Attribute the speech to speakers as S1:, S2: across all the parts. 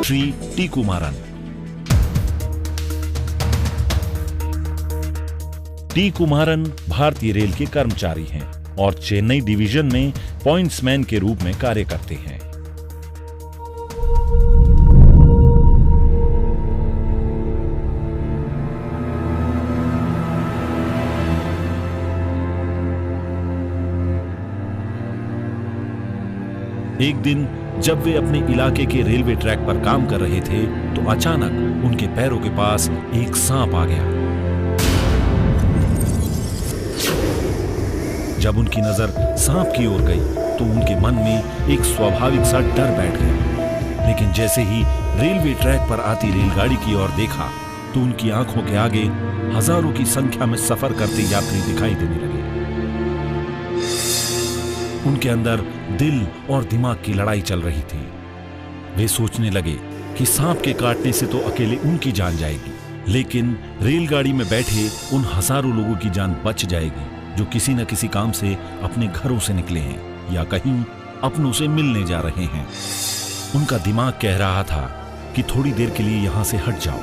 S1: Shri T Kumaran. T Kumaran भारतीय rail के कर्मचारी हैं और चेन्नई डिवीजन में पॉइंट्समैन के रूप में कार्य करते हैं। एक दिन जब वे अपने इलाके के रेलवे ट्रैक पर काम कर रहे थे तो अचानक उनके पैरों के पास एक सांप आ गया। जब उनकी नजर सांप की ओर गई तो उनके मन में एक स्वाभाविक सा डर बैठ गया। लेकिन जैसे ही रेलवे ट्रैक पर आती रेलगाड़ी की ओर देखा तो उनकी आंखों के आगे हजारों की संख्या में सफर करते यात्री दिखाई देने लगे। उनके अंदर दिल और दिमाग की लड़ाई चल रही थी। वे सोचने लगे कि सांप के काटने से तो अकेले उनकी जान जाएगी, लेकिन रेलगाड़ी में बैठे उन हजारों लोगों की जान बच जाएगी जो किसी न किसी काम से अपने घरों से निकले हैं या कहीं अपनों से मिलने जा रहे हैं। उनका दिमाग कह रहा था कि थोड़ी देर के लिए यहां से हट जाओ,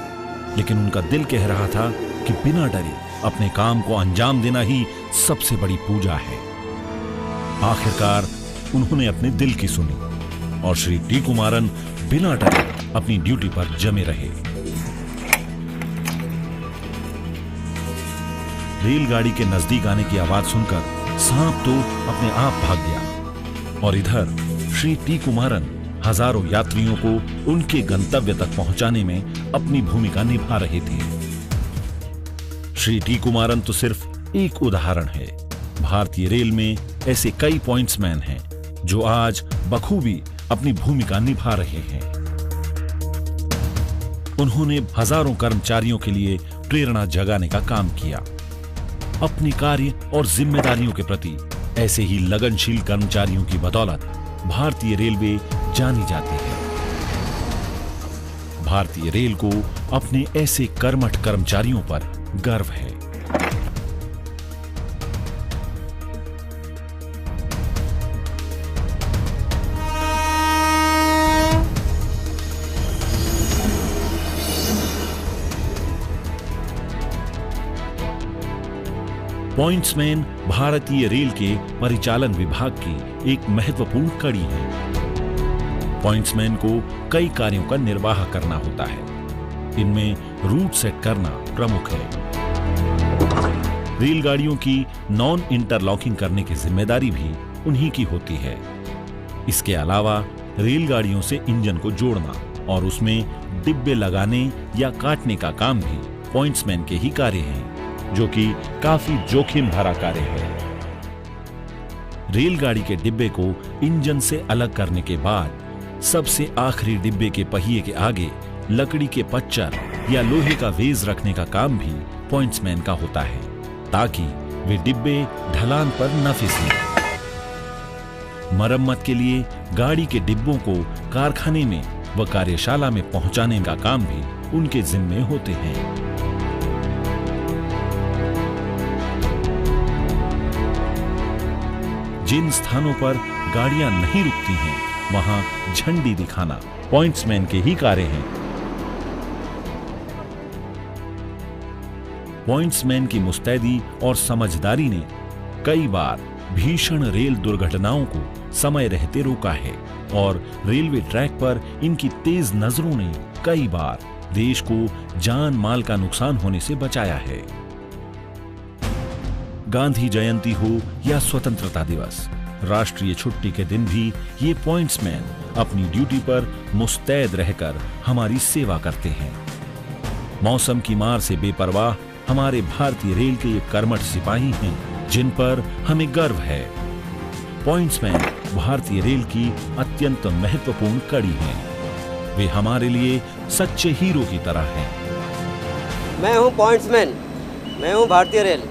S1: लेकिन उनका दिल कह रहा था कि बिना डरे अपने काम को अंजाम देना ही सबसे बड़ी पूजा है। आखिरकार उन्होंने अपने दिल की सुनी और श्री टी कुमारन बिना डरे अपनी ड्यूटी पर जमे रहे। रेलगाड़ी के नजदीक आने की आवाज सुनकर सांप तो अपने आप भाग गया और इधर श्री टी कुमारन हजारों यात्रियों को उनके गंतव्य तक पहुंचाने में अपनी भूमिका निभा रहे थे। श्री टी कुमारन तो सिर्फ एक उदाहरण है। भारतीय रेल में ऐसे कई पॉइंट्समैन हैं जो आज बखूबी अपनी भूमिका निभा रहे हैं। उन्होंने हजारों कर्मचारियों के लिए प्रेरणा जगाने का काम किया। अपनी कार्य और जिम्मेदारियों के प्रति ऐसे ही लगनशील कर्मचारियों की बदौलत भारतीय रेलवे जानी जाती है। भारतीय रेल को अपने ऐसे कर्मठ कर्मचारियों पर गर्व है। पॉइंट्समैन भारतीय रेल के परिचालन विभाग की एक महत्वपूर्ण कड़ी है। पॉइंट्समैन को कई कार्यों का निर्वाह करना होता है। इनमें रूट सेट करना प्रमुख है। रेलगाड़ियों की नॉन इंटरलॉकिंग करने की जिम्मेदारी भी उन्हीं की होती है। इसके अलावा रेलगाड़ियों से इंजन को जोड़ना और उसमें डिब्बे लगाने या काटने का काम भी पॉइंट्समैन के ही कार्य हैं, जो कि काफी जोखिम भरा कार्य है। रेलगाड़ी के डिब्बे को इंजन से अलग करने के बाद सबसे आखिरी डिब्बे के पहिए के आगे लकड़ी के पच्चर या लोहे का वेज रखने का काम भी पॉइंट्समैन का होता है, ताकि वे डिब्बे ढलान पर न फिसलें। मरम्मत के लिए गाड़ी के डिब्बों को कारखाने में व कार्यशाला में पहुंचाने का काम भी उनके जिम्मे होते हैं। जिन स्थानों पर गाड़ियां नहीं रुकती हैं, वहां झंडी दिखाना पॉइंट्समैन के ही कार्य हैं। पॉइंट्समैन की मुस्तैदी और समझदारी ने कई बार भीषण रेल दुर्घटनाओं को समय रहते रोका है और रेलवे ट्रैक पर इनकी तेज नजरों ने कई बार देश को जान माल का नुकसान होने से बचाया है। गांधी जयंती हो या स्वतंत्रता दिवस, राष्ट्रीय छुट्टी के दिन भी ये पॉइंट्समैन अपनी ड्यूटी पर मुस्तैद रहकर हमारी सेवा करते हैं। मौसम की मार से बेपरवाह हमारे भारतीय रेल के ये कर्मठ सिपाही हैं जिन पर हमें गर्व है। पॉइंट्समैन भारतीय रेल की अत्यंत महत्वपूर्ण कड़ी हैं। वे हमारे लिए सच्चे हीरो की तरह हैं।
S2: मैं हूं पॉइंट्समैन, मैं हूं भारतीय रेल।